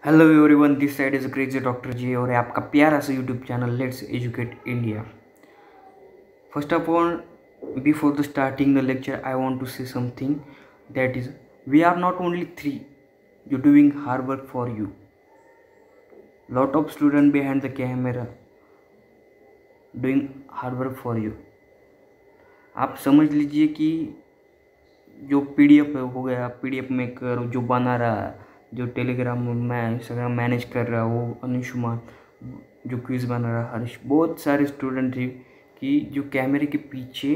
Hello everyone, this side is crazy doctor ji और है आपका प्यारा सा YouTube channel let's educate India. First of all, before the starting the lecture I want to say something that is we are not only three you doing hard work for you, lot of student behind the camera doing hard work for you. आप समझ लीजिए कि जो PDF हो गया, PDF maker जो बना रहा है, जो टेलीग्राम में इंस्टाग्राम मैनेज कर रहा है वो अनुष्मान, जो क्विज बना रहा है हर्ष, बहुत सारे स्टूडेंट थे कि जो कैमरे के पीछे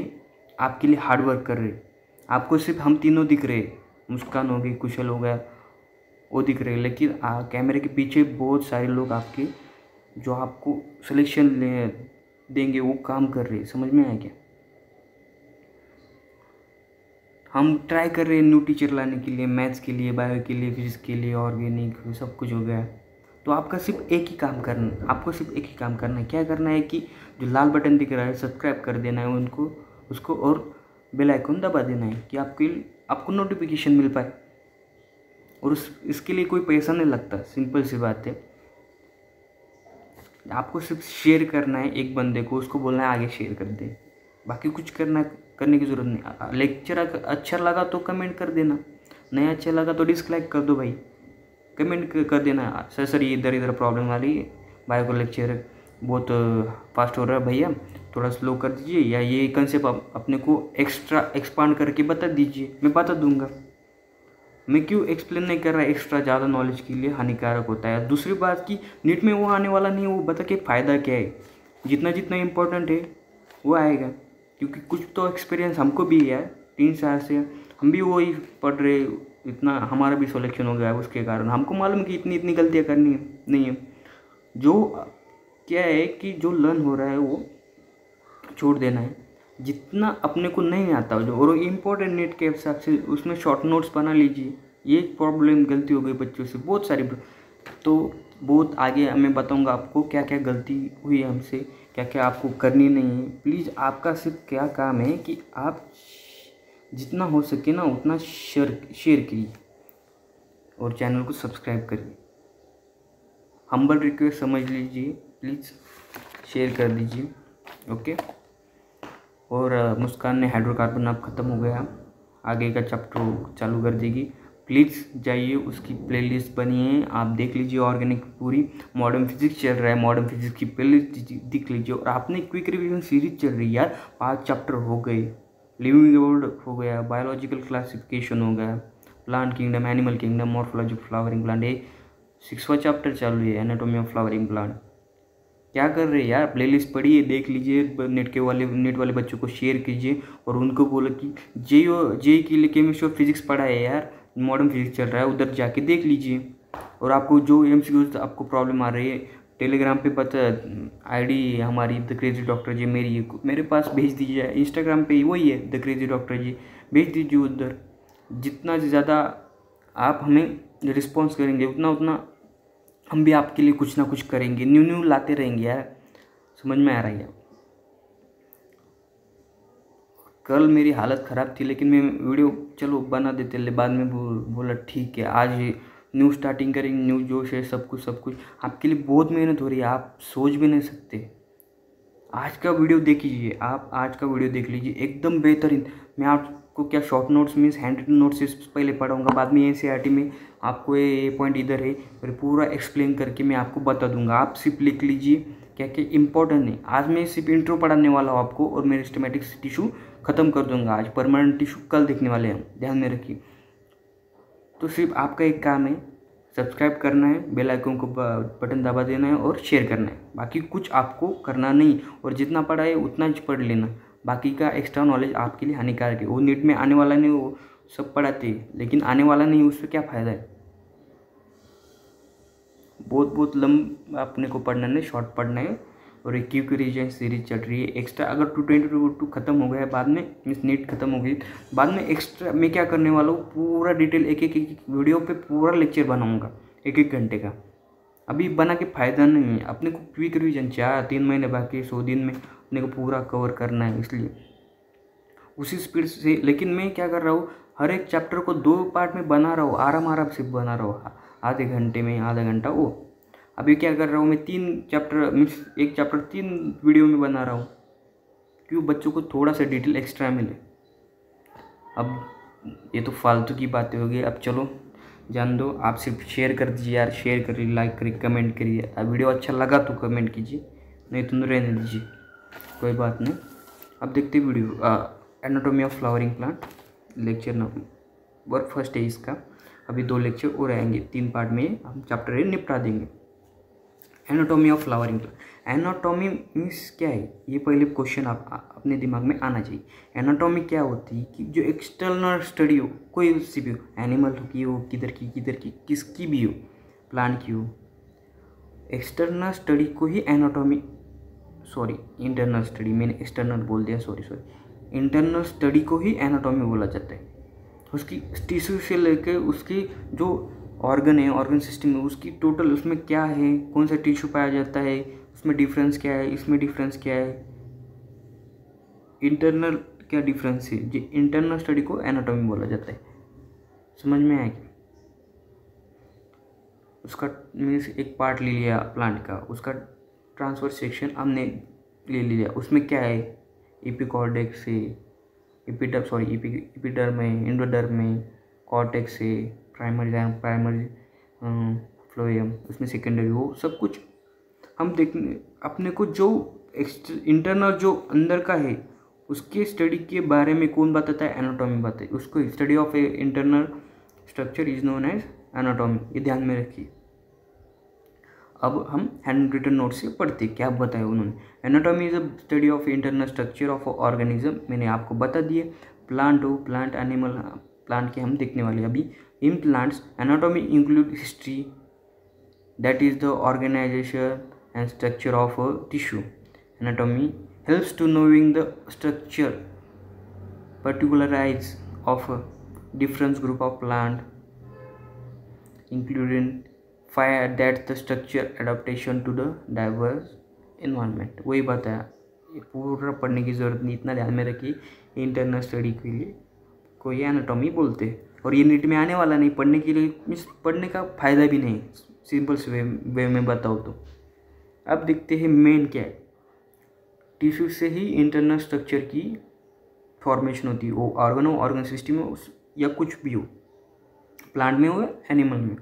आपके लिए हार्ड वर्क कर रहे। आपको सिर्फ हम तीनों दिख रहे, मुस्कान हो गई, कुशल हो गया, वो दिख रहे, लेकिन कैमरे के पीछे बहुत सारे लोग आपके जो आपको सिलेक्शन ले देंगे वो काम कर रहे। समझ में आया क्या? हम ट्राई कर रहे हैं न्यू टीचर लाने के लिए, मैथ्स के लिए, बायो के लिए, फिजिक्स के लिए, ऑर्गेनिक, सब कुछ हो गया। तो आपका सिर्फ एक ही काम करना, आपको सिर्फ एक ही काम करना है। क्या करना है कि जो लाल बटन दिख रहा है सब्सक्राइब कर देना है उनको, उसको, और बेल आइकन दबा देना है कि आपको नोटिफिकेशन मिल पाए। और इसके लिए कोई पैसा नहीं लगता, सिंपल सी बात है। आपको सिर्फ शेयर करना है एक बंदे को, उसको बोलना है आगे शेयर कर दे, बाकी कुछ करने की ज़रूरत नहीं। लेक्चर अच्छा लगा तो कमेंट कर देना, नहीं अच्छा लगा तो डिसलाइक कर दो भाई, कमेंट कर देना सर ये इधर इधर प्रॉब्लम आ रही है, बायो को लेक्चर बहुत फास्ट हो रहा है भैया, थोड़ा स्लो कर दीजिए, या ये कंसेप्ट अपने को एक्स्ट्रा एक्सपांड करके बता दीजिए, मैं बता दूंगा। मैं क्यों एक्सप्लेन नहीं कर रहा, एक्स्ट्रा ज़्यादा नॉलेज के लिए हानिकारक होता है। दूसरी बात कि नीट में वो आने वाला नहीं है, वो बता के फ़ायदा क्या है। जितना जितना इम्पोर्टेंट है वो आएगा, क्योंकि कुछ तो एक्सपीरियंस हमको भी है, 3 साल से हम भी वही पढ़ रहे, इतना हमारा भी सिलेक्शन हो गया है, उसके कारण हमको मालूम है कि इतनी इतनी गलतियाँ करनी है नहीं है। जो क्या है कि जो लर्न हो रहा है वो छोड़ देना है, जितना अपने को नहीं आता जो और इम्पोर्टेंट नेट के हिसाब से उसमें शॉर्ट नोट्स बना लीजिए। ये प्रॉब्लम गलती हो गई बच्चों से बहुत सारी, तो बहुत आगे मैं बताऊंगा आपको क्या क्या गलती हुई हमसे, क्या क्या आपको करनी नहीं है। प्लीज़ आपका सिर्फ क्या काम है कि आप जितना हो सके ना उतना शेयर कीजिए और चैनल को सब्सक्राइब करिए। हम्बल रिक्वेस्ट समझ लीजिए, प्लीज़ शेयर कर दीजिए। ओके। और मुस्कान ने हाइड्रोकार्बन अब ख़त्म हो गया, आगे का चैप्टर चालू कर देगी। प्लीज़ जाइए, उसकी प्लेलिस्ट बनी है, आप देख लीजिए। ऑर्गेनिक पूरी मॉडर्न फिजिक्स चल रहा है, मॉडर्न फिजिक्स की प्लेलिस्ट देख लीजिए। और आपने क्विक रिवीजन सीरीज चल रही है यार, 5 चैप्टर हो गए, लिविंग वर्ल्ड हो गया, बायोलॉजिकल क्लासिफिकेशन हो गया, plant kingdom, animal kingdom, morphology of flowering plant, ये 6वां चैप्टर चालू है, एनाटॉमी ऑफ फ्लावरिंग प्लांट। क्या कर रहे हैं यार, प्लेलिस्ट पढ़िए, देख लीजिए। नेट वाले बच्चों को शेयर कीजिए और उनको बोलो कि जे के लिए केमिस्ट्री और फिजिक्स पढ़ा है यार, मॉडर्न फिजिक्स चल रहा है, उधर जाके देख लीजिए। और आपको जो एमसीक्यूज आपको प्रॉब्लम आ रही है, टेलीग्राम पे पता आईडी हमारी द क्रेजी डॉक्टर जी मेरे पास भेज दीजिए। इंस्टाग्राम पे वही है द क्रेजी डॉक्टर जी, भेज दीजिए उधर। जितना ज़्यादा आप हमें रिस्पॉन्स करेंगे उतना उतना हम भी आपके लिए कुछ ना कुछ करेंगे, न्यू लाते रहेंगे यार। समझ में आ रहा है? कल मेरी हालत ख़राब थी, लेकिन मैं वीडियो चलो बना देते, बाद में बोला ठीक है आज न्यू स्टार्टिंग करेंगे, न्यू जोश है, सब कुछ आपके लिए बहुत मेहनत हो रही है, आप सोच भी नहीं सकते। आज का वीडियो देख लीजिए, आप आज का वीडियो देख लीजिए, एकदम बेहतरीन। मैं आपको क्या short notes means hand written notes पहले पढ़ाऊंगा, बाद में एनसीईआरटी में आपको ये पॉइंट इधर है, फिर पूरा एक्सप्लेन करके मैं आपको बता दूंगा। आप सिर्फ लिख लीजिए क्या क्या इंपॉर्टेंट है। आज मैं सिर्फ इंट्रो पढ़ाने वाला हूँ आपको, और मेरे सिस्टमेटिक टिश्यू खत्म कर दूंगा आज, परमानेंट टिश्यू कल देखने वाले हैं, ध्यान में रखिए। तो सिर्फ आपका एक काम है, सब्सक्राइब करना है, बेल आइकन को बटन दबा देना है और शेयर करना है, बाकी कुछ आपको करना नहीं। और जितना पढ़ा है उतना ही पढ़ लेना, बाकी का एक्स्ट्रा नॉलेज आपके लिए हानिकारक है। वो नीट में आने वाला नहीं, वो सब पढ़ाते हैं, लेकिन आने वाला नहीं, उससे क्या फ़ायदा है। बहुत लंबा अपने को पढ़ना नहीं, शॉर्ट पढ़ना है। और एक क्विक रिवीजन सीरीज चल रही है एक्स्ट्रा, अगर 222 खत्म हो गया है, बाद में मीन्स नीट खत्म हो गई, बाद में एक्स्ट्रा मैं क्या करने वाला हूँ, पूरा डिटेल एक एक वीडियो पे पूरा लेक्चर बनाऊँगा 1-1 घंटे का। अभी बना के फ़ायदा नहीं है, अपने को क्विक रिवीजन 3 महीने बाकी, 100 दिन में अपने को पूरा कवर करना है, इसलिए उसी स्पीड से। लेकिन मैं क्या कर रहा हूँ, हर एक चैप्टर को 2 पार्ट में बना रहा हूँ, आराम से बना रहा हूँ। आधे घंटे में आधा घंटा वो। अभी क्या कर रहा हूँ मैं, 3 चैप्टर मीन्स एक चैप्टर 3 वीडियो में बना रहा हूँ, क्यों बच्चों को थोड़ा सा डिटेल एक्स्ट्रा मिले। अब ये तो फालतू की बातें हो गई, अब चलो जान दो, आप सिर्फ शेयर कर दीजिए यार, शेयर करिए, लाइक करिए, कमेंट करिए। अब वीडियो अच्छा लगा तो कमेंट कीजिए, नहीं तो रहने दीजिए, कोई बात नहीं। अब देखते video anatomy of flowering plant lecture number first है इसका। अभी 2 लेक्चर और आएंगे, 3 पार्ट में हम चैप्टर निपटा देंगे। Anatomy of flowering plant, anatomy means क्या है, ये पहले क्वेश्चन आप अपने दिमाग में आना चाहिए। एनाटॉमी क्या होती है कि जो एक्सटर्नल स्टडी हो, कोई सी भी हो, एनिमल की हो, किधर की किसकी भी हो, प्लांट की हो, एक्सटर्नल स्टडी को ही एनाटॉमी, सॉरी इंटरनल स्टडी, मैंने एक्सटर्नल बोल दिया, सॉरी, इंटरनल स्टडी को ही एनाटॉमी बोला जाता है। उसकी टिश्यू से लेकर उसकी जो ऑर्गन है, ऑर्गन सिस्टम है, उसकी टोटल उसमें क्या है, कौन सा टिश्यू पाया जाता है, उसमें डिफरेंस क्या है, इसमें डिफरेंस क्या है, इंटरनल क्या डिफरेंस है, जो इंटरनल स्टडी को एनाटॉमी बोला जाता है। समझ में आया क्या? उसका मीन्स एक पार्ट ले लिया प्लांट का, उसका ट्रांसफर सेक्शन हमने ले लिया, उसमें क्या है, एपिकॉर्डेक्स है, एपिडर्म है, एंडोडर्म है, कॉर्टेक्स है, प्राइमरी फ्लोएम, उसमें सेकेंडरी, वो सब कुछ हम देखने अपने को जो इंटरनल जो अंदर का है उसके स्टडी के बारे में कौन बताता है, एनाटॉमी बताता है। उसको study of a internal structure is known as anatomy, ये ध्यान में रखिए। अब हम हैंड रिटन नोट से पढ़ते क्या बताया उन्होंने। Anatomy is a study of internal structure of organism, मैंने आपको बता दिए। प्लांट हो, प्लांट एनिमल, प्लांट के हम देखने वाले अभी। In plants anatomy include history, that is the organisation and structure of tissue. Anatomy helps to knowing the structure particularize of a different group of plant, including fire that the structure adaptation to the diverse environment। वही बात है, ये पूरा पढ़ने की ज़रूरत नहीं, इतना ध्यान में रखिए। इंटरनल स्टडी के लिए को ये एनाटॉमी बोलते हैं, और ये नीट में आने वाला नहीं, पढ़ने के लिए मीन्स पढ़ने का फ़ायदा भी नहीं, सिंपल से वे में बताओ तो। अब देखते हैं मेन क्या है। टिश्यू से ही इंटरनल स्ट्रक्चर की फॉर्मेशन होती है, वो ऑर्गन हो, ऑर्गन सिस्टम हो, या कुछ भी हो, प्लांट में हो या एनिमल में।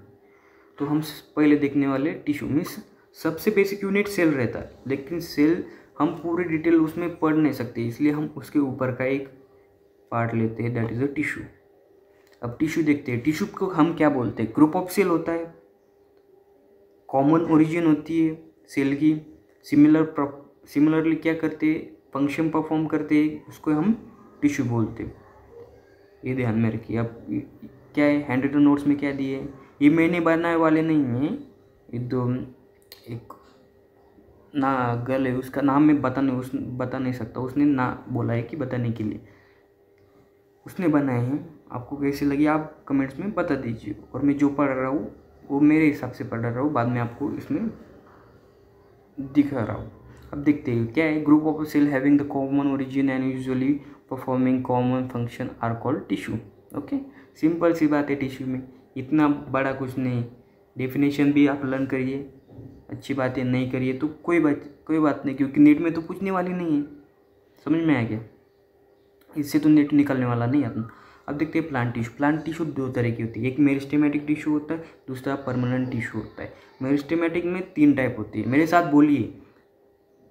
तो हम पहले देखने वाले टिश्यू मीन्स सबसे बेसिक यूनिट सेल रहता है, लेकिन सेल हम पूरी डिटेल उसमें पढ़ नहीं सकते, इसलिए हम उसके ऊपर का एक पार्ट लेते हैं, दैट इज अ टिश्यू। अब टिश्यू देखते हैं, टिश्यू को हम क्या बोलते हैं, ग्रुप ऑफ सेल होता है, कॉमन ओरिजिन होती है सेल की, सिमिलरली क्या करते हैं, फंक्शन परफॉर्म करते हैं, उसको हम टिश्यू बोलते हैं। ये ध्यान में रखिए। अब क्या है, हैंड रिटन नोट्स में क्या दिए, ये मैंने बनाने वाले नहीं हैं, ये दो एक ना गर्ल है, उसका नाम मैं बता नहीं सकता, उसने ना बोला है कि बताने के लिए उसने बनाए हैं। आपको कैसे लगी आप कमेंट्स में बता दीजिए, और मैं जो पढ़ रहा हूँ वो मेरे हिसाब से पढ़ रहा हूँ, बाद में आपको इसमें दिखा रहा हूँ। अब देखते हैं क्या है, group of cell having the common origin and usually performing common function are called tissue. Okay, simple सी बात है, टिश्यू में इतना बड़ा कुछ नहीं। डेफिनेशन भी आप लर्न करिए, अच्छी बातें नहीं करिए तो कोई बात नहीं, क्योंकि नेट में तो पूछने वाली नहीं है। समझ में आया क्या, इससे तो नेट निकलने वाला नहीं अपना। अब देखते हैं प्लांट टिश्यू। प्लांट टिश्यू 2 तरह की होती है, एक मेरिस्टेमेटिक टिश्यू होता है, दूसरा परमानेंट टिश्यू होता है। मेरिस्टेमेटिक में 3 टाइप होती है, मेरे साथ बोलिए,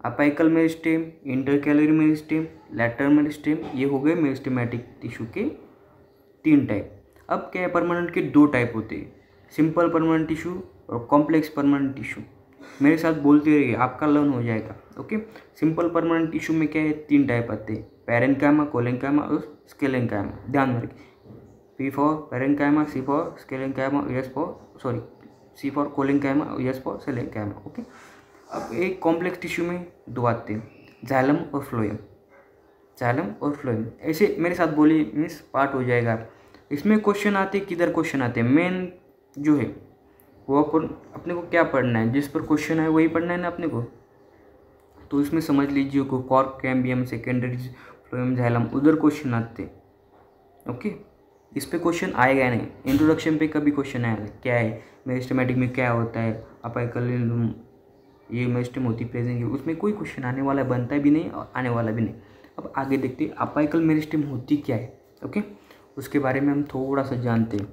apical meristem, intercalary meristem, lateral meristem, ये हो गए मेरिस्टेमेटिक टिश्यू के 3 टाइप। अब क्या है, परमानेंट के 2 टाइप होते हैं, सिंपल परमानेंट टिश्यू और कॉम्प्लेक्स परमानेंट टिश्यू। मेरे साथ बोलते रहिए, आपका लर्न हो जाएगा। ओके, सिंपल परमानेंट टिश्यू में क्या है, 3 टाइप आते हैं, पैरेन्काइमा, कोलेन्काइमा और स्केलेन्काइमा। ध्यान में रखिए, P for parenchyma, C for sclerenchyma, C for collenchyma, S for sclerenchyma. Okay, अब एक कॉम्प्लेक्स टिश्यू में 2 आते हैं, जाइलम और फ्लोएम। जाइलम और फ्लोएम ऐसे मेरे साथ बोलिए, मीन्स पार्ट हो जाएगा। इसमें क्वेश्चन आते हैं, किधर क्वेश्चन आते हैं, मेन जो है वो अपने को क्या पढ़ना है, जिस पर क्वेश्चन है वही पढ़ना है ना अपने को। तो इसमें समझ लीजिए को cork cambium, secondary phloem, xylem, उधर क्वेश्चन आते हैं। ओके, इस पे क्वेश्चन आएगा नहीं। इंट्रोडक्शन पे कभी क्वेश्चन आएगा क्या है मेरिस्टेमेटिक में, क्या होता है, अपाइकल ये मेरिस्टेम होती प्रेजेंट की, उसमें कोई क्वेश्चन आने वाला बनता भी नहीं और आने वाला भी नहीं। अब आगे देखते हैं अपाइकल मेरिस्टेम होती क्या है। ओके, उसके बारे में हम थोड़ा सा जानते हैं।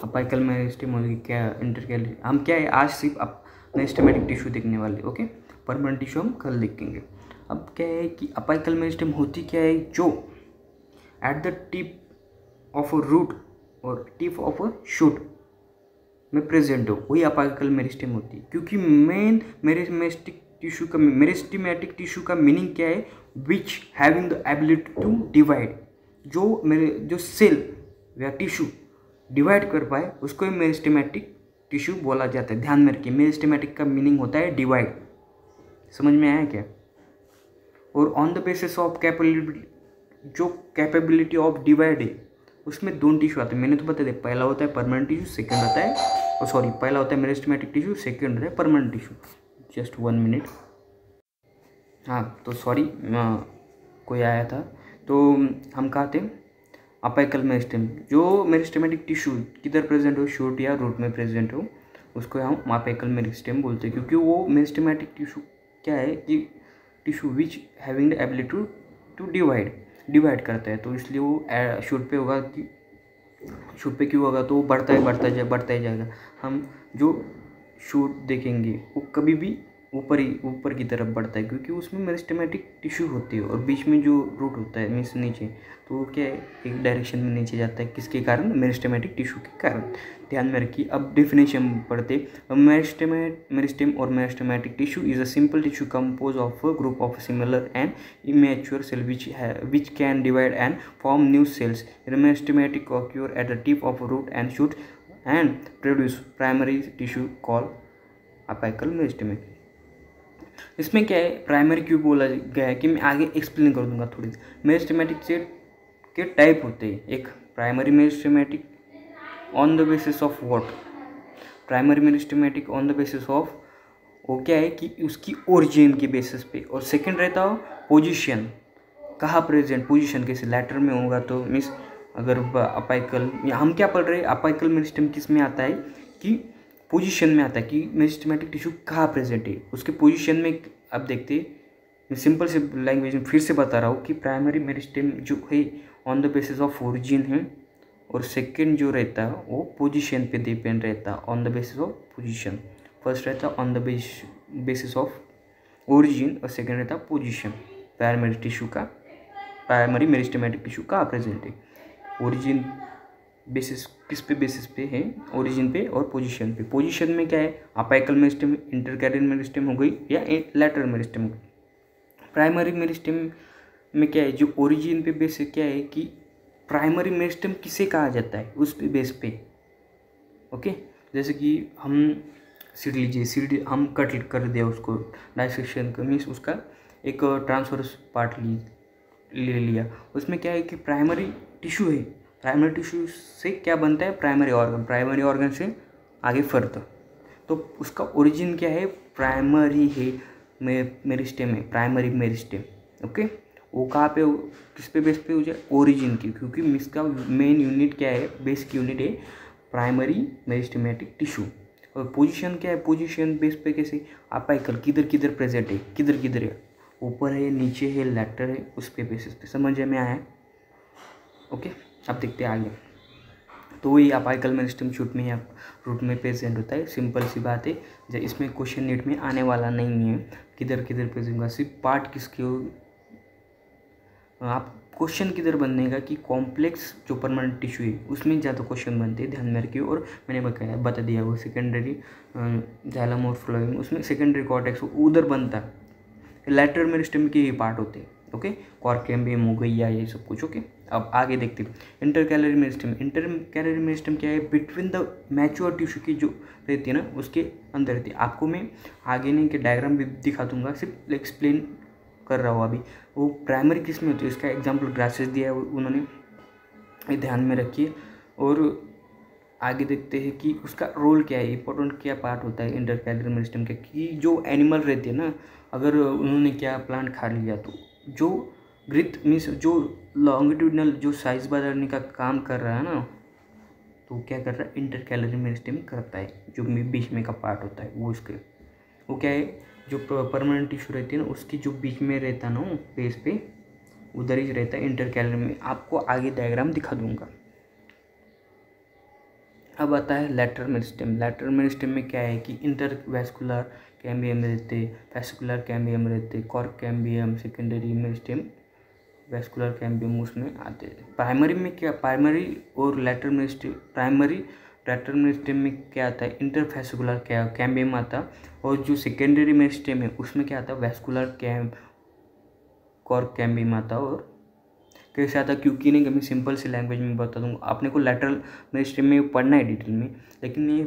अपाइकल मेरिस्टेम होगी क्या, इंटरकैलरी हम क्या है आज सिर्फ मेरिस्टेमेटिक टिश्यू देखने वाले। ओके, परमानेंट टिश्यू हम कल देखेंगे। अब क्या है कि अपाइकल मेरिस्टेम होती क्या है, जो at the tip of a root और टिप ऑफ अ शूट में प्रेजेंट हो, वही अपाइकल मेरिस्टेम होती है। क्योंकि मेन मेरिस्टेमेटिक टिश्यू का मीनिंग क्या है, which having the ability to divide, जो सेल या टिश्यू डिवाइड कर पाए उसको ही मेरिस्टेमेटिक टिश्यू बोला जाता है। ध्यान में रखिए, मेरिस्टेमेटिक का मीनिंग होता है डिवाइड। समझ में आया क्या? और on the basis of capability, जो कैपेबिलिटी ऑफ डिवाइड है उसमें दोनों टिश्यू आते हैं। मैंने तो बता दिया, पहला होता है परमानेंट टिश्यू, सेकंड होता है पहला होता है मेरिस्टेमेटिक टिश्यू, सेकंड होता है परमानेंट टिश्यू। Just 1 minute. हाँ तो सॉरी, कोई आया था। तो हम कहा थे अपाइकल मेरिस्टेम, जो मेरिस्टेमेटिक टिश्यू किधर प्रेजेंट हो, शूट या रूट में प्रेजेंट हो, उसको हम अपाइकल मेरिस्टेम बोलते हैं। क्योंकि वो मेरिस्टेमेटिक टिश्यू क्या है कि tissue which having the ability to divide करता है, तो इसलिए वो शूट पे होगा। कि शूट पे क्यों होगा, तो वो बढ़ता ही जाएगा। हम जो शूट देखेंगे वो कभी भी ऊपर की तरफ बढ़ता है, क्योंकि उसमें मेरिस्टेमेटिक टिश्यू होती है और बीच में जो रूट होता है मीन्स नीचे, तो वो क्या है एक डायरेक्शन में नीचे जाता है। किसके कारण? मेरिस्टेमेटिक टिश्यू के कारण। ध्यान में रखिए। अब डेफिनेशन पढ़ते। मेरिस्टेम और meristematic tissue is a simple tissue compose of a group of similar and immature cell which can divide and form new cells. Meristematics occur at the tip of root and shoot and produce primary tissue called apical meristem. इसमें क्या है, primary क्यों बोला गया है कि मैं आगे एक्सप्लेन कर दूंगा थोड़ी। मेरिस्टेमेटिक से के टाइप होते हैं। एक primary meristematic on the basis of what, primary meristematic on the basis of, वो क्या है कि उसकी ओरिजिन के बेसिस पे। और सेकंड रहता हो पोजीशन, कहाँ प्रेजेंट, पोजीशन कैसे, लेटर में होगा तो मीन्स अगर अपाइकल, या हम क्या पढ़ रहे हैं, अपाइकल मेरिस्टेम किस में आता है कि पोजीशन में आता है कि मेरिस्टेमेटिक टिश्यू कहाँ प्रेजेंट है उसके पोजीशन में। अब देखते हैं, मैं सिंपल से लैंग्वेज में फिर से बता रहा हूँ कि प्राइमरी मेरिस्टेम जो है on the basis of origin है, और सेकंड जो रहता है वो पोजीशन पे डिपेंड रहता है, on the basis of position. First रहता है on the basis of origin और सेकंड रहता है पोजीशन। प्राइमरी मेरिस्टेमेटिक टिश्यू कहाँ प्रेजेंट है, ओरिजिन बेसिस, किस पे बेसिस पे है, ओरिजिन पे और पोजीशन पे। पोजीशन में क्या है, अपाइकल मेरिस्टेम, इंटरकैरियर मेरिस्टेम हो गई या लैटरल मेरिस्टेम हो गई। प्राइमरी मेरिस्टेम में क्या है, जो ओरिजिन पे बेस क्या है कि प्राइमरी मेरिस्टेम किसे कहा जाता है उस पे बेस पे। ओके, जैसे कि हम सीड लीजिए, सीड हम कट कर दिया उसको, डाइसेक्शन का मीन्स उसका एक ट्रांसवर्स पार्ट ले लिया, उसमें क्या है कि प्राइमरी टिश्यू है। प्राइमरी टिश्यू से क्या बनता है, प्राइमरी ऑर्गन से आगे फर्दर, तो उसका ओरिजिन क्या है, प्राइमरी है, मेरिस्टेम है, प्राइमरी मेरिस्टेम। ओके, वो कहाँ पे, किस पे बेस पे हो जाए, ओरिजिन की, क्योंकि इसका मेन यूनिट क्या है, बेसिक यूनिट है प्राइमरी मेरिस्टेमेटिक टिश्यू। और पोजीशन क्या है, पोजीशन बेस पे कैसे, अपाइकल किधर प्रेजेंट है, किधर है, ऊपर है, नीचे है, लेटर है, उस पे बेसिस पे। समझ में आया? ओके, अब देखते हैं आगे। तो वही अपाइकल मेरिस्टेम शूट में या रूट में प्रेजेंट होता है। सिंपल सी बात है, जब इसमें क्वेश्चन नीट में आने वाला नहीं है किधर प्रेजेंट होगा, सिर्फ पार्ट किसके हो, आप क्वेश्चन किधर बनेगा कि कॉम्प्लेक्स जो परमानेंट टिश्यू है उसमें ज़्यादा क्वेश्चन बनते हैं, ध्यान में रखिए। और मैंने बता दिया वो सेकेंडरी जाइलम और फ्लोएम, उसमें सेकेंडरी कॉर्टेक्स उधर बनता है, लैटरल मेरिस्टेम के ही पार्ट होते हैं। ओके, कॉर्केम्बियम हो गई या ये सब कुछ। ओके, अब आगे देखते हैं इंटरकैलरी मेरिस्टेम। इंटरकैलरी मेरिस्टेम क्या है, बिटवीन द मैच्योर टिश्यू की जो रहती है ना उसके अंदर रहती है। आपको मैं आगे नहीं के डायग्राम भी दिखा दूंगा, सिर्फ एक्सप्लेन कर रहा हूँ अभी। वो प्राइमरी किस में होती है, इसका एग्जाम्पल ग्रासेस दिया है उन्होंने, ये ध्यान में रखिए। और आगे देखते हैं कि उसका रोल क्या है, इंपॉर्टेंट क्या पार्ट होता है इंटरकैलरी मेरिस्टेम का, कि जो एनिमल रहते हैं ना, अगर उन्होंने क्या प्लांट खा लिया तो जो ग्रिथ मीन्स जो लॉन्गिट्यूडनल जो साइज बढ़ाने का काम कर रहा है ना, तो क्या कर रहा है, इंटरकैलरी मेरिस्टेम करता है, जो बीच में का पार्ट होता है वो उसके, वो क्या है, जो परमानेंट टिश्यू रहती है ना उसकी जो बीच में रहता है ना बेस पे, उधर ही रहता है इंटरकैलरी में। आपको आगे डायग्राम दिखा दूंगा। अब आता है लैटरल मेरिस्टेम। लैटरल मेरिस्टेम में क्या है कि इंटरवैस्कुलर कैम्बियम रहते, वेस्कुलर कैम्बियम रहते, cork cambium, secondary meristem, vascular cambium उसमें आते हैं। प्राइमरी में क्या, प्राइमरी और lateral meristem, primary lateral meristem में क्या आता है, इंटरवैस्कुलर कैम्बियम आता, और जो सेकेंडरी मेरिस्टेम है उसमें क्या आता है, वेस्कुलर कॉर्क कैम्बियम आता। और कैसे आता, क्योंकि नहीं, मैं सिंपल सी लैंग्वेज में बता दूंगा। आपने को लैटरल मेरिस्टेम में पढ़ना है डिटेल में, लेकिन मैं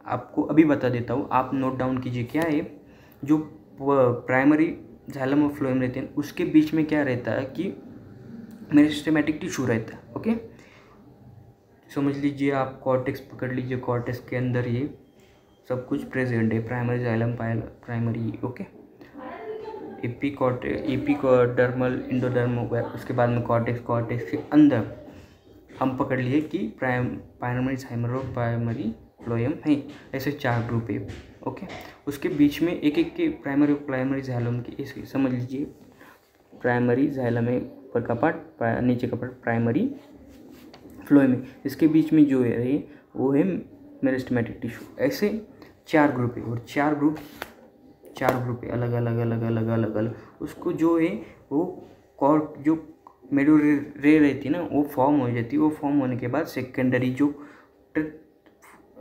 आपको अभी बता देता हूँ, आप नोट डाउन कीजिए। क्या है, जो प्राइमरी जाइलम और फ्लोएम रहते हैं उसके बीच में क्या रहता है कि मेरिस्टेमेटिक टिश्यू रहता है। ओके, समझ लीजिए, आप कॉर्टेक्स पकड़ लीजिए, कॉर्टेक्स के अंदर ये सब कुछ प्रेजेंट है, primary xylem primary. Okay, epidermal endoderm हो गया, उसके बाद में कॉर्टेक्स, कॉर्टेक्स के अंदर हम पकड़ लिए कि प्राइमरी जाइलम और प्राइमरी फ्लोएम है, ऐसे 4 ग्रुप है। ओके, उसके बीच में एक एक के प्राइमरी जाइलम की ऐसे समझ लीजिए, प्राइमरी जाइलम है ऊपर का पार्ट, नीचे का पार्ट प्राइमरी फ्लोएम है, इसके बीच में जो है वो है मेरिस्टेमेटिक टिश्यू। ऐसे 4 ग्रुप है, और 4 ग्रुप है अलग अलग। उसको जो है वो कॉर्क जो मेडो रे रहती है ना वो फॉर्म हो जाती है। वो फॉर्म होने के बाद सेकेंडरी जो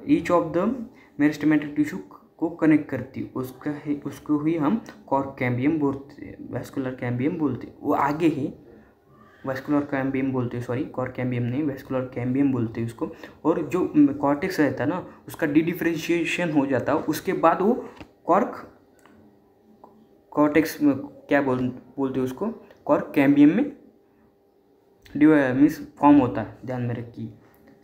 each of the meristematic tissue को कनेक्ट करती है, उसको ही हम कॉर्क कैम्बियम बोलते हैं, वेस्कुलर कैम्बियम बोलते हैं। वो आगे है, वेस्कुलर कैम्बियम बोलते हैं, सॉरी कॉर्क कैम्बियम नहीं, वेस्कुलर कैम्बियम बोलते हैं उसको। और जो कॉर्टेक्स रहता है ना उसका डिफरेंशिएशन हो जाता है, उसके बाद वो कॉर्टेक्स में क्या बोलते हैं उसको, कॉर्क कैम्बियम में मीन्स फॉर्म होता है। ध्यान में रखिए,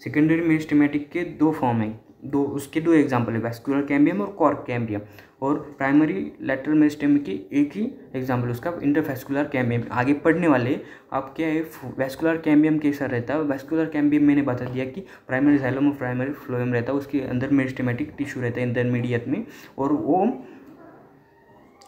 सेकेंडरी मेरिस्टेमेटिक के 2 फॉर्म है, उसके 2 एग्जाम्पल है, वेस्कुलर कैम्बियम और कॉर्क कैम्बियम। और प्राइमरी लैटरल मेरिस्टेम की एक ही एग्जाम्पल उसका इंटरवेस्कुलर कैम्बियम। आगे पढ़ने वाले आप क्या है, वेस्कुलर कैम्बियम कैसा रहता है। वेस्कुलर कैम्बियम मैंने बता दिया कि प्राइमरी जाइलम और प्राइमरी फ्लोएम रहता है, उसके अंदर मेरिस्टेमेटिक टिश्यू रहता है इंटरमीडिएट में, और वो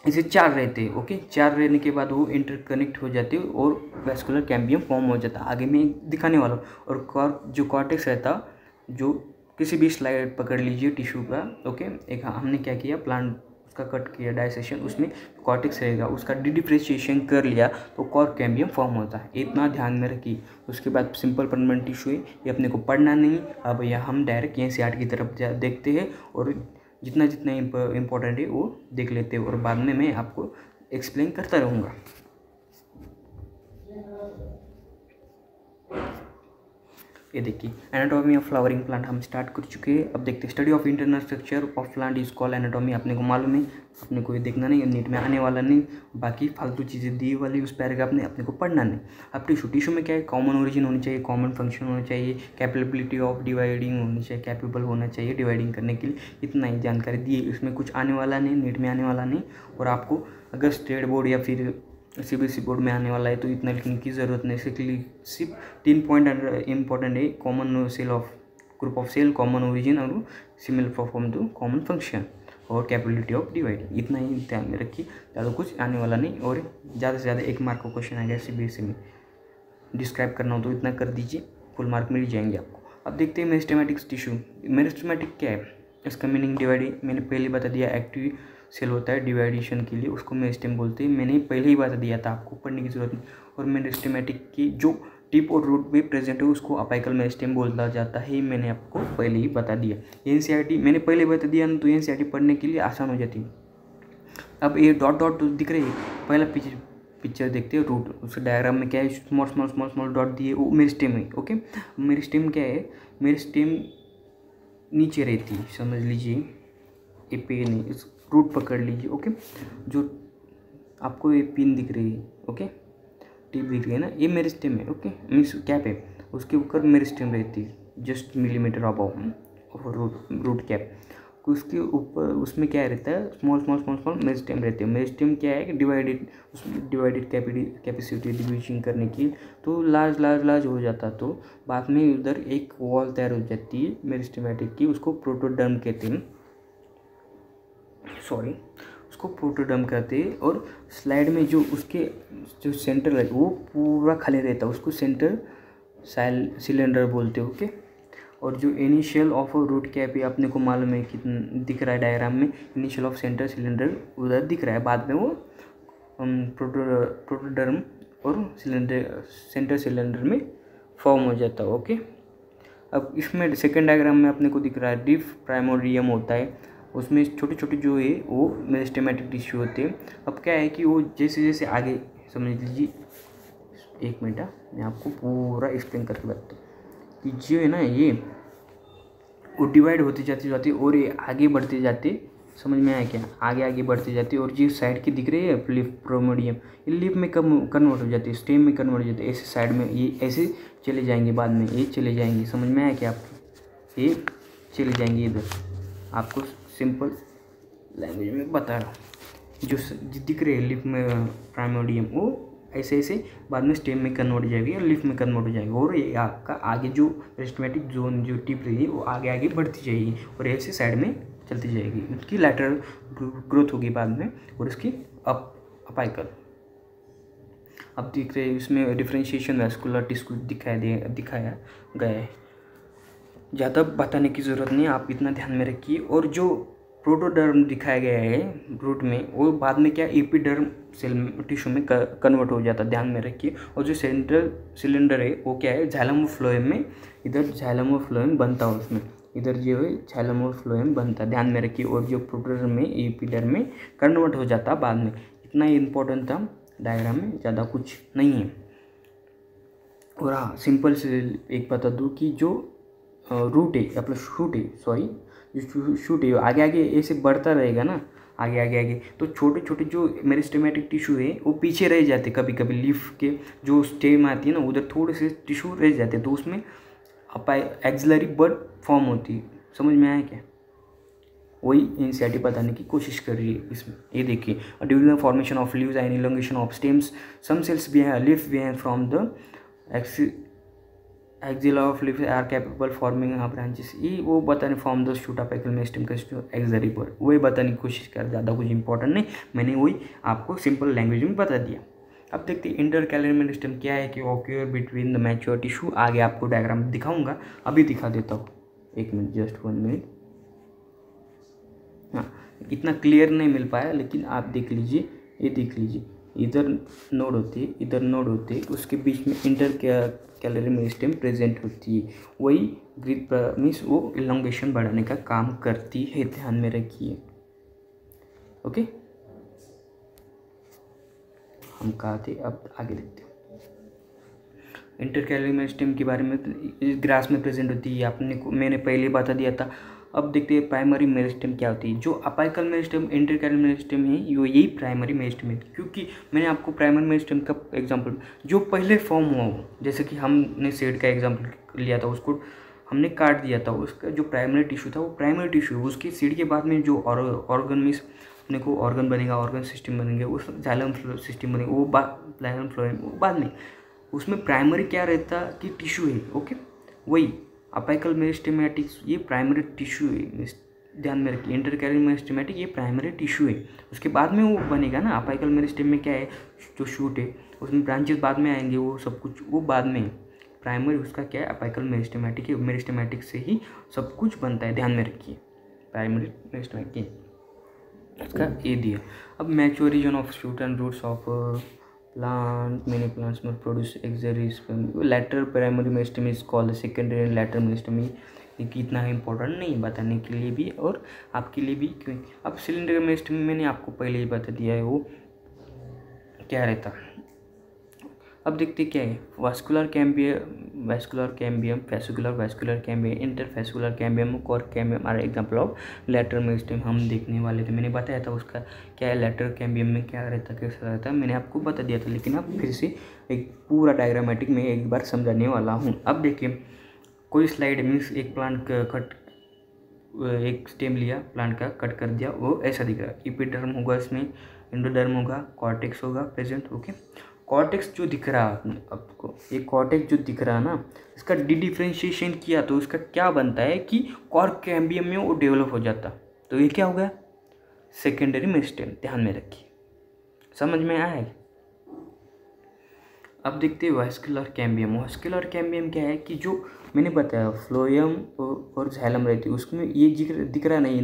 इसे 4 रहते हैं। ओके, 4 रहने के बाद वो इंटरकनेक्ट हो जाते हैं और वेस्कुलर कैम्बियम फॉर्म हो जाता है, आगे मैं दिखाने वाला हूँ। और जो कॉर्टेक्स रहता, जो किसी भी स्लाइड पकड़ लीजिए टिश्यू का। ओके, एक हमने क्या किया, प्लांट उसका कट किया डाइसेशन, उसमें कॉर्टेक्स रहेगा, उसका डिफरेंशिएशन कर लिया तो कॉर्क कैम्बियम फॉर्म होता है। इतना ध्यान में रखिए। उसके बाद सिंपल परमानेंट टिश्यू है, ये अपने को पढ़ना नहीं। अब यह हम डायरेक्ट NCERT की तरफ देखते हैं और जितना जितना इम्पोर्टेंट है वो देख लेते हैं, और बाद में मैं आपको एक्सप्लेन करता रहूँगा। ये देखिए, एनाटॉमी ऑफ फ्लावरिंग प्लांट हम स्टार्ट कर चुके हैं। अब देखते हैं, study of internal structure of plant is called anatomy. अपने को मालूम है, अपने को ये देखना नहीं, नीट में आने वाला नहीं, बाकी फालतू चीज़ें दी वाली उस पैराग्राफ में अपने को पढ़ना नहीं। अब टिश्यू में क्या है, कॉमन ओरिजिन होनी चाहिए, कॉमन फंक्शन होना चाहिए, कैपेबिलिटी ऑफ डिवाइडिंग होनी चाहिए, कैपेबल होना चाहिए डिवाइडिंग करने के लिए। इतना ही जानकारी दी है, इसमें कुछ आने वाला नहीं, नीट में आने वाला नहीं। और आपको अगर स्टेट बोर्ड या फिर CBSE बोर्ड में आने वाला है तो इतना लिखने की ज़रूरत नहीं। सिर्फ 3 पॉइंट इंपॉर्टेंट है, common cell of group of cell, common origin और similar perform to common function और कैपेबिलिटी ऑफ डिवाइडिंग। इतना ही ध्यान में रखिए, ज़्यादा कुछ आने वाला नहीं। और ज़्यादा से ज़्यादा 1 मार्क का क्वेश्चन आ गया CBSE में, डिस्क्राइब करना हो तो इतना कर दीजिए, फुल मार्क मिल जाएंगे आपको। अब देखते हैं मेरिस्टेमेटिक टिश्यू। मेरिस्टेमेटिक क्या है, इसका मीनिंग डिवाइडिंग मैंने पहले बता दिया, एक्टिव सेल होता है डिवाइडेशन के लिए, उसको मेरिस्टेम बोलते हैं। मैंने पहले ही बता दिया था, आपको पढ़ने की जरूरत नहीं। और मेरिस्टेमेटिक की जो टिप और रूट में प्रेजेंट है उसको अपाइकल मेरिस्टेम बोला जाता है, मैंने आपको पहले ही बता दिया। NCERT मैंने पहले बता दिया ना, तो NCERT पढ़ने के लिए आसान हो जाती है। अब ये डॉट डॉट दिख रही है, पहला पिक्चर देखते हैं रूट, उसके डायग्राम में क्या है, small small small small dot दिए, वो मेरिस्टेम है। ओके, मेरिस्टेम क्या है, मेरिस्टेम नीचे रहती है, समझ लीजिए, ये पेन है, इस रूट पकड़ लीजिए। ओके, जो आपको ये पिन दिख रही है, ओके, टिप दिख रही है ना, ये मेरिस्टेम है। ओके, मीन्स कैप है, उसके ऊपर मेरिस्टेम रहती है, just millimetre above root cap. उसके ऊपर उसमें क्या रहता है, small small small small meristem रहते हैं। मेरिस्टेम क्या है कि डिवाइडेड कैपेसिटी डिवीजन करने की, तो लार्ज हो जाता, तो बाद में उधर एक वॉल तैयार हो जाती है मेरिस्टेमेटिक की, उसको प्रोटोडर्म कहते हैं, उसको प्रोटोडर्म कहते हैं। और स्लाइड में जो उसके जो सेंटर है वो पूरा खाली रहता है, उसको सेंटर सिलेंडर बोलते हैं। ओके, और जो इनिशियल ऑफ रूट कैप है अपने को मालूम है कितना दिख रहा है डायग्राम में, इनिशियल ऑफ सेंटर सिलेंडर उधर दिख रहा है, बाद में वो प्रोटोडर्म और सेंटर सिलेंडर में फॉर्म हो जाता है। ओके, अब इसमें सेकेंड डायग्राम में अपने को दिख रहा है डिफ प्राइमोडियम होता है, उसमें छोटे छोटे जो है वो मेरिस्टेमेटिक टिश्यू होते हैं। अब क्या है कि वो जैसे जैसे आगे, समझ लीजिए, एक मिनट मैं आपको पूरा एक्सप्लेन करके बताता हूँ कि जो है ना ये वो डिवाइड होती जाती और ये आगे बढ़ते जाते, समझ में आया क्या, आगे बढ़ते जाते, और जो साइड की दिख रही है लिफ प्रोमोडियम, ये लिफ में कन्वर्ट हो जाती है, स्टेम में कन्वर्ट हो जाती है, ऐसे साइड में ये ऐसे चले जाएंगे, बाद में ये चले जाएंगे, समझ में आया क्या आपको, ये चले जाएंगे इधर। आपको सिंपल लैंग्वेज में बता रहा हूँ, जो दिख रहे हैं लिफ में प्राइमोडियम, वो ऐसे ऐसे बाद में स्टेम में कन्वर्ट हो जाएगी और लिफ में कन्वर्ट हो जाएगी, और ये आपका आगे जो मेरिस्टेमेटिक जोन जो टिप रही है वो आगे बढ़ती जाएगी और ऐसे साइड में चलती जाएगी, उसकी लैटरल ग्रोथ होगी बाद में, और इसकी अपाइकल। अब दिख रहे इसमें डिफरेंशिएशन वैस्कुलर टिश्यू दिखाया गया है, ज़्यादा बताने की ज़रूरत नहीं, आप इतना ध्यान में रखिए। और जो प्रोटोडर्म दिखाया गया है रूट में, वो बाद में क्या एपिडर्म सेल टिश्यू में कन्वर्ट हो जाता है, ध्यान में रखिए। और जो सेंट्रल सिलेंडर है वो क्या है, जाइलम फ्लोएम में, इधर जाइलम फ्लोएम बनता है, उसमें इधर जो है जाइलम फ्लोएम बनता है, ध्यान में रखिए। और जो प्रोटोडर्म में एपिडर्म में कन्वर्ट हो जाता बाद में, इतना ही इंपॉर्टेंट था डायग्राम में, ज़्यादा कुछ नहीं है। और हाँ, सिंपल से एक बता दूँ कि जो रूट है अपना जो शूट है आगे ऐसे बढ़ता रहेगा ना, आगे, तो छोटे छोटे जो मेरिस्टेमेटिक टिश्यू है वो पीछे रह जाते, कभी कभी लीफ के जो स्टेम आती है ना उधर थोड़े से टिश्यू रह जाते, तो उसमें एक्सिलरी बड फॉर्म होती है, समझ में आया क्या, वही एनसीईआरटी बताने की कोशिश कर रही है इसमें। ये देखिए, during the formation of leaves and elongation of stems some cells leaf behind from the axilla of leaf are capable forming branches, ये वो बताने form the shoot apical meristem का एक्सिलरी बड, वही बताने की कोशिश कर, ज़्यादा कुछ इंपॉर्टेंट नहीं, मैंने वही आपको सिंपल लैंग्वेज में बता दिया। अब देखते हैं इंटरकैलरी मेरिस्टेम क्या है कि occur between the mature tissue, आगे आपको डायग्राम दिखाऊंगा, अभी दिखा देता हूँ, एक मिनट, जस्ट 1 मिनट। हाँ, इतना क्लियर नहीं मिल पाया, लेकिन आप देख लीजिए, ये देख लीजिए, इधर नोड होती है, इधर नोड होती है, उसके बीच में इंटरकैलरी मेरिस्टेम प्रेजेंट होती है, वही ग्रीथ मीन्स वो इलोंगेशन बढ़ाने का काम करती है, ध्यान में रखिए। ओके, हम कहा थे, अब आगे देखते हैं। इंटरकैलरी मेरिस्टेम के बारे में ग्रास में प्रेजेंट होती है, आपने को मैंने पहले बता दिया था। अब देखते हैं प्राइमरी मेरिस्टेम क्या होती है। जो अपाइकल मेरिस्टेम इंटरकैलरी मेरिस्टेम है, यही प्राइमरी मेरिस्टेम है, क्योंकि मैंने आपको प्राइमरी मेरिस्टेम का एग्जांपल जो पहले फॉर्म हुआ हो, जैसे कि हमने सेड का एग्जांपल लिया था, उसको हमने काट दिया था, उसका जो प्राइमरी टिश्यू था वो प्राइमरी टिश्यू, उसकी सीड के बाद में जो ऑर्गन मीन्स अपने को ऑर्गन बनेगा, ऑर्गन सिस्टम बनेंगे, उस जाइलम सिस्टम बनेगा, वो जाइलम फ्लोएम बाद में, उसमें प्राइमरी क्या रहता कि टिश्यू है। ओके, वही अपाइकल मेरिस्टेमेटिक्स ये प्राइमरी टिश्यू है, ध्यान में रखिए। इंटरकैलरी मेरिस्टेमेटिक ये प्राइमरी टिश्यू है, उसके बाद में वो बनेगा ना। अपाइकल मेरिस्टेम में क्या है, जो शूट है उसमें ब्रांचेस बाद में आएंगे, वो सब कुछ वो बाद में। प्राइमरी उसका क्या है, अपाइकल मेरिस्टेमेटिक है, मेरिस्टेमेटिक से ही सब कुछ बनता है, ध्यान में रखिए। प्राइमरी मेरिस्टेमेटिक इसका ए दिया। अब mature region of shoot and roots of plant, many plants may produce axillary sperm. Lateral primary meristem is called secondary and lateral meristem। ये इतना इम्पोर्टेंट नहीं बताने के लिए भी और आपके लिए भी, क्यों। अब सिलेंडर मेरिस्टेम मैंने आपको पहले ही बता दिया है वो क्या रहता। अब देखते क्या है, vascular cambium, fascicular cambium, interfascicular cambium, cork cambium are example of lateral meristem हम देखने वाले थे। मैंने बताया था उसका क्या है, लेटरल कैम्बियम में क्या रहता, कैसा रहता, मैंने आपको बता दिया था, लेकिन अब फिर से एक पूरा डायग्रामेटिक में एक बार समझाने वाला हूँ। अब देखिए, कोई स्लाइड मीन्स एक प्लांट कट एक स्टेम लिया प्लांट का, कट कर दिया, वो ऐसा दिख रहा है। एपिडर्म होगा, इसमें एंडोडर्म होगा, कॉर्टेक्स होगा प्रेजेंट। ओके, कॉर्टेक्स जो दिख रहा है आपको, ये कॉर्टेक्स जो दिख रहा है ना, इसका डिफरेंशिएशन किया तो इसका क्या बनता है कि कॉर्क कैम्बियम में वो डेवलप हो जाता। तो ये क्या हो गया, सेकेंडरी मेरिस्टेम। ध्यान में रखिए, समझ में आया है। अब देखते हैं वास्कुलर कैम्बियम। वास्कुलर कैम्बियम क्या है कि जो मैंने बताया फ्लोएम और झैलम रहती है, उसमें ये दिख रहा नहीं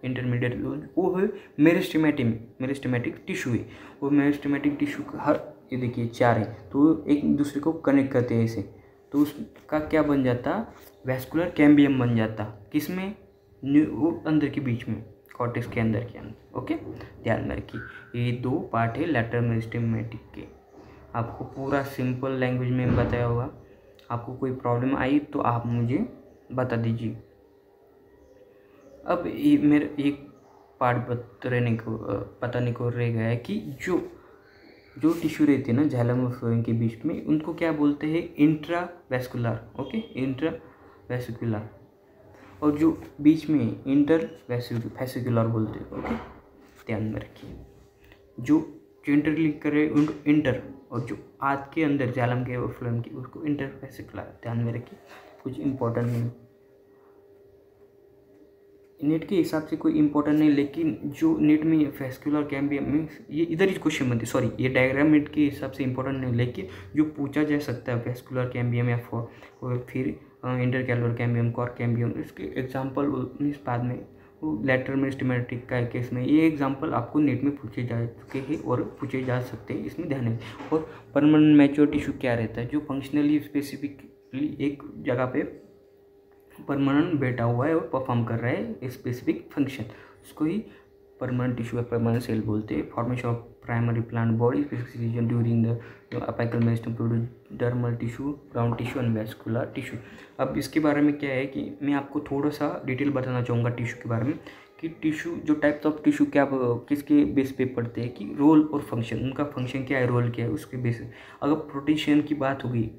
इंटरमीडिएट, वो है मेरिस्टेमेटिक टिश्यू है। वो मेरिस्टेमेटिक टिश्यू हर, ये देखिए 4 है, तो एक दूसरे को कनेक्ट करते हैं ऐसे, तो उसका क्या बन जाता, वैस्कुलर कैम्बियम बन जाता। किसमें, वो अंदर के बीच में, कॉर्टेक्स के अंदर के अंदर। ओके, ध्यान में रखिए, ये 2 पार्ट है लैटरल मेरिस्टेमेटिक के। आपको पूरा सिंपल लैंग्वेज में बताया होगा। आपको कोई प्रॉब्लम आई तो आप मुझे बता दीजिए। अब ये मेरे एक पार्ट बताने को रह गया है कि जो टिश्यू रहते हैं ना झैलम और फ्लोएम के बीच में, उनको क्या बोलते हैं, इंट्रावैस्कुलर। ओके, इंट्रावैस्कुलर, और जो बीच में इंटरवैस्कुलर बोलते हैं। ओके, ध्यान में रखिए, जो इंटरलिंक करे उनको इंटर, और जो आँत के अंदर झैलम के और फ्लोएम की उसको इंटरवैस्कुलर। ध्यान में रखिए, कुछ इंपॉर्टेंट नहीं, नेट के हिसाब से कोई इंपॉर्टेंट नहीं, लेकिन जो नेट में वैस्कुलर कैम्बियम में ये इधर ही क्वेश्चन बनते, सॉरी ये डायग्राम नेट के हिसाब से इंपॉर्टेंट नहीं, लेकिन जो पूछा जा सकता है वैस्कुलर कैम्बियम या फिर इंटरकैलर कैम्बियम, कॉर्क कैम्बियम, इसके एग्जाम्पल इस बाद में वो लैटरल मेरिस्टेमेटिक का केस में ये एग्जाम्पल आपको नेट में पूछे जा चुके हैं और पूछे जा सकते हैं, इसमें ध्यान है। और परमानेंट मैच्योर टिश्यू क्या रहता है, जो फंक्शनली स्पेसिफिकली एक जगह पे परमानेंट बैठा हुआ है और परफॉर्म कर रहा है स्पेसिफिक फंक्शन, उसको ही परमानेंट टिश्यू या परमानेंट सेल बोलते हैं। Formation of primary plant body specification during the apical meristem produce dermal tissue, ground tissue and vascular tissue. अब इसके बारे में क्या है कि मैं आपको थोड़ा सा डिटेल बताना चाहूँगा टिश्यू के बारे में, कि टिश्यू जो टाइप्स ऑफ टिश्यू क्या किसके बेस पे पढ़ते हैं, कि रोल और फंक्शन, उनका फंक्शन क्या है, रोल क्या है, उसके बेस। अगर प्रोटीशियन की बात होगी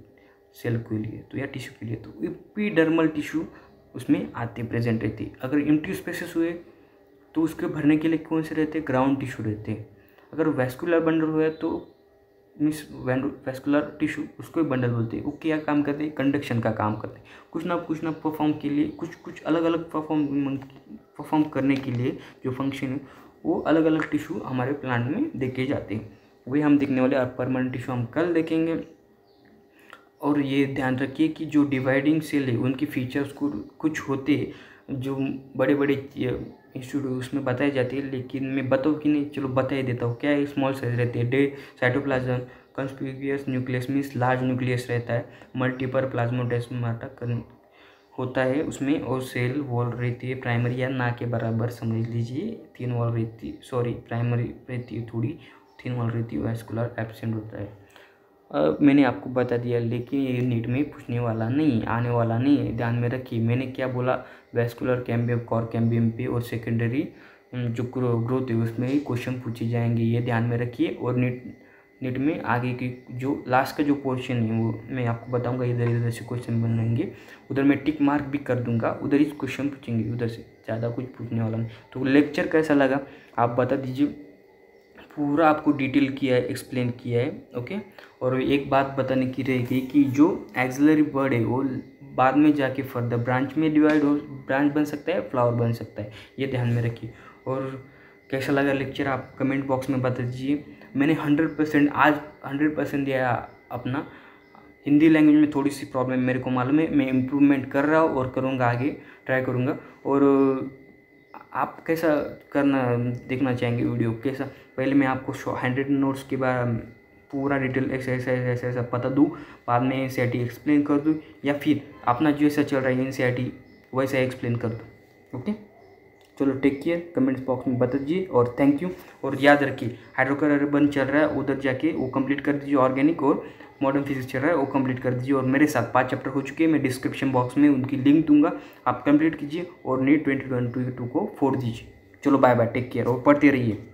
सेल के लिए तो या टिश्यू के लिए, तो एपिडर्मल टिश्यू उसमें आते प्रेजेंट रहती। अगर एम्प्टी स्पेसेस हुए तो उसके भरने के लिए कौन से रहते, ग्राउंड टिश्यू रहते हैं। अगर वैस्कुलर बंडल हुआ तो मीन्स वैस्कुलर टिश्यू, उसको बंडल बोलते हैं। वो क्या काम करते हैं, कंडक्शन का काम करते हैं, कुछ ना परफॉर्म के लिए, कुछ अलग अलग परफॉर्म करने के लिए जो फंक्शन है वो अलग अलग टिश्यू हमारे प्लांट में देखे जाते हैं। वही हम देखने वाले, और परमानेंट टिश्यू हम कल देखेंगे। और ये ध्यान रखिए कि जो डिवाइडिंग सेल है उनकी फीचर्स कुछ होते जो बड़े बड़े इंस्टीट्यूट उसमें बताई जाती है, लेकिन मैं बताऊँ कि नहीं, चलो बता ही देता हूँ। क्या है, स्मॉल साइज रहती है, cytoplasm, conspicuous nucleus means large nucleus रहता है, मल्टीपल प्लाज्मोडेस्माटा होता है उसमें, और सेल वॉल रहती है प्राइमरी या ना के बराबर समझ लीजिए, 3 वॉल रहती, सॉरी प्राइमरी रहती है थोड़ी, 3 वॉल रहती है, वैस्कुलर एब्सेंट होता है। मैंने आपको बता दिया, लेकिन ये नीट में पूछने वाला नहीं, आने वाला नहीं है, ध्यान में रखिए। मैंने क्या बोला, वैस्कुलर कैम्बियम, कॉर्क कैम्बियम पे और सेकेंडरी जो ग्रोथ है उसमें ही क्वेश्चन पूछे जाएंगे, ये ध्यान में रखिए। और नीट में आगे की जो लास्ट का जो पोर्शन है वो मैं आपको बताऊंगा, इधर से क्वेश्चन बनेंगे, उधर मैं टिक मार्क भी कर दूंगा, उधर ही क्वेश्चन पूछेंगे, उधर से ज़्यादा कुछ पूछने वाला नहीं। तो लेक्चर कैसा लगा आप बता दीजिए, पूरा आपको डिटेल किया है, एक्सप्लेन किया है। ओके, और एक बात बताने की रहेगी कि जो एक्सिलरी वर्ड है वो बाद में जाके फर्दर ब्रांच में डिवाइड हो, ब्रांच बन सकता है, फ्लावर बन सकता है, ये ध्यान में रखिए। और कैसा लगा लेक्चर आप कमेंट बॉक्स में बता दीजिए। मैंने 100% आज 100% दिया अपना। हिंदी लैंग्वेज में थोड़ी सी प्रॉब्लम मेरे को मालूम है, मैं इम्प्रूवमेंट कर रहा हूँ और करूँगा, आगे ट्राई करूँगा। और आप कैसा करना देखना चाहेंगे वीडियो कैसा, पहले मैं आपको 100 नोट्स के बाद पूरा डिटेल ऐसा पता दूँ, बाद में NCERT एक्सप्लेन कर दूँ, या फिर अपना जैसा चल रहा है NCERT वैसा एक्सप्लेन कर दूँ। ओके, चलो टेक केयर, कमेंट्स बॉक्स में बता दीजिए और थैंक यू। और याद रखिए हाइड्रोकार्बन चल रहा है, उधर जाके वो कंप्लीट कर दीजिए, ऑर्गेनिक और मॉडर्न फिजिक्स चल रहा है वो कंप्लीट कर दीजिए। और मेरे साथ 5 चैप्टर हो चुके हैं, मैं डिस्क्रिप्शन बॉक्स में उनकी लिंक दूंगा, आप कंप्लीट कीजिए और नीट 2022 को फोड़ दीजिए। चलो बाय बाय, टेक केयर और पढ़ते रहिए।